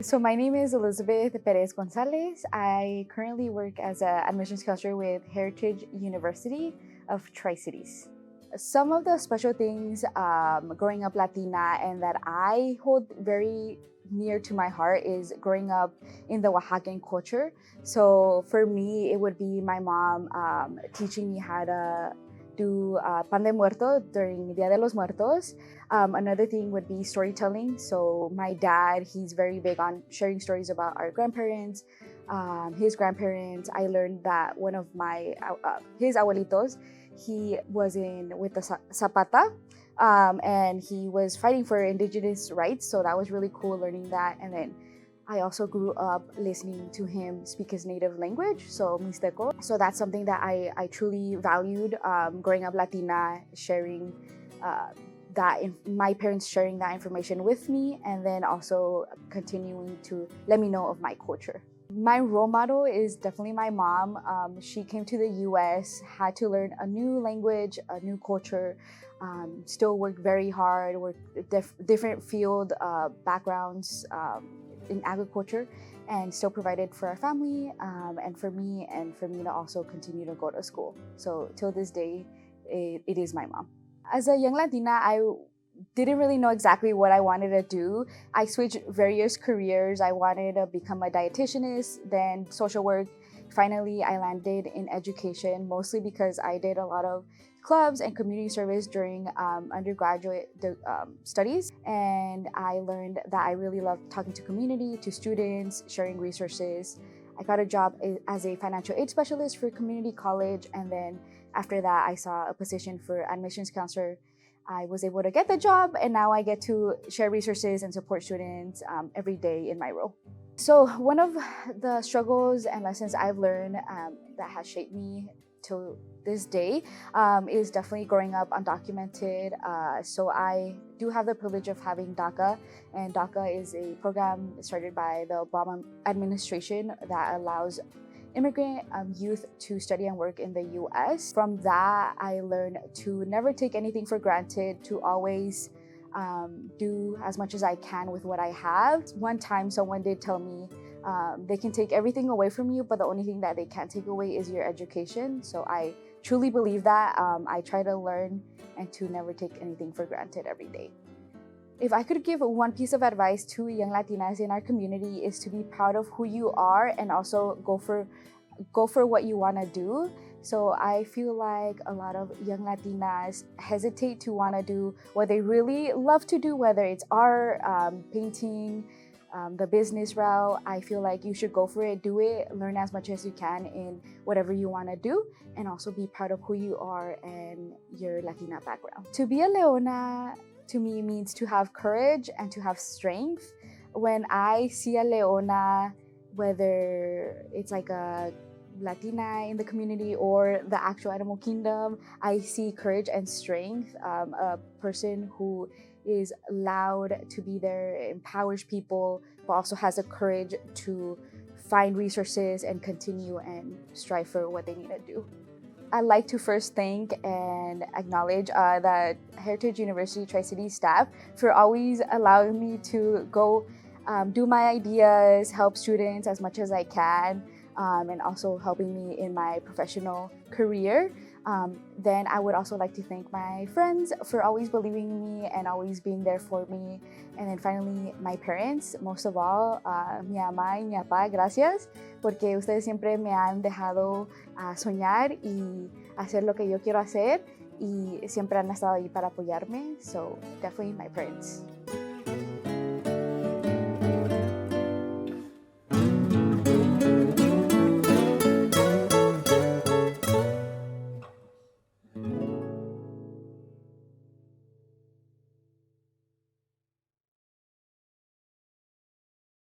So my name is Elizabeth Perez Gonzalez. I currently work as an admissions counselor with Heritage University of Tri-Cities. Some of the special things growing up Latina and that I hold very near to my heart is growing up in the Oaxacan culture. So for me, it would be my mom teaching me how to do pan de muerto during Dia de los Muertos. Another thing would be storytelling. So my dad, he's very big on sharing stories about our grandparents, his grandparents. I learned that one of his abuelitos, he was with the Zapata, and he was fighting for indigenous rights. So that was really cool learning that. And then I also grew up listening to him speak his native language, so Mixteco. So that's something that I truly valued growing up Latina, sharing my parents sharing that information with me, and then also continuing to let me know of my culture. My role model is definitely my mom. She came to the US, had to learn a new language, a new culture, still worked very hard, worked different field backgrounds in agriculture, and still provided for our family and for me to also continue to go to school. So till this day, it is my mom. As a young Latina, I didn't really know exactly what I wanted to do. I switched various careers. I wanted to become a dietitianist, then social work. Finally, I landed in education, mostly because I did a lot of clubs and community service during undergraduate studies. And I learned that I really love talking to community, to students, sharing resources. I got a job as a financial aid specialist for community college. And then after that, I saw a position for admissions counselor. I was able to get the job, and now I get to share resources and support students every day in my role. So one of the struggles and lessons I've learned that has shaped me to this day is definitely growing up undocumented. So I do have the privilege of having DACA, and DACA is a program started by the Obama administration that allows immigrant youth to study and work in the US. From that, I learned to never take anything for granted, to always do as much as I can with what I have. One time someone did tell me they can take everything away from you, but the only thing that they can't take away is your education. So I truly believe that. I try to learn and to never take anything for granted every day. If I could give one piece of advice to young Latinas in our community, is to be proud of who you are and also go for what you want to do. So I feel like a lot of young Latinas hesitate to want to do what they really love to do, whether it's art, painting, the business route. I feel like you should go for it, do it, learn as much as you can in whatever you want to do, and also be proud of who you are and your Latina background. To be a Leona, to me, means to have courage and to have strength. When I see a Leona, whether it's like a Latina in the community or the actual animal kingdom, I see courage and strength. A person who is loud to be there, empowers people, but also has the courage to find resources and continue and strive for what they need to do. I'd like to first thank and acknowledge the Heritage University Tri-Cities staff for always allowing me to go do my ideas, help students as much as I can, and also helping me in my professional career. Then I would also like to thank my friends for always believing in me and always being there for me. And then finally, my parents, most of all, mi mamá y mi papá, gracias, porque ustedes siempre me han dejado soñar y hacer lo que yo quiero hacer, y siempre han estado ahí para apoyarme. So definitely my parents.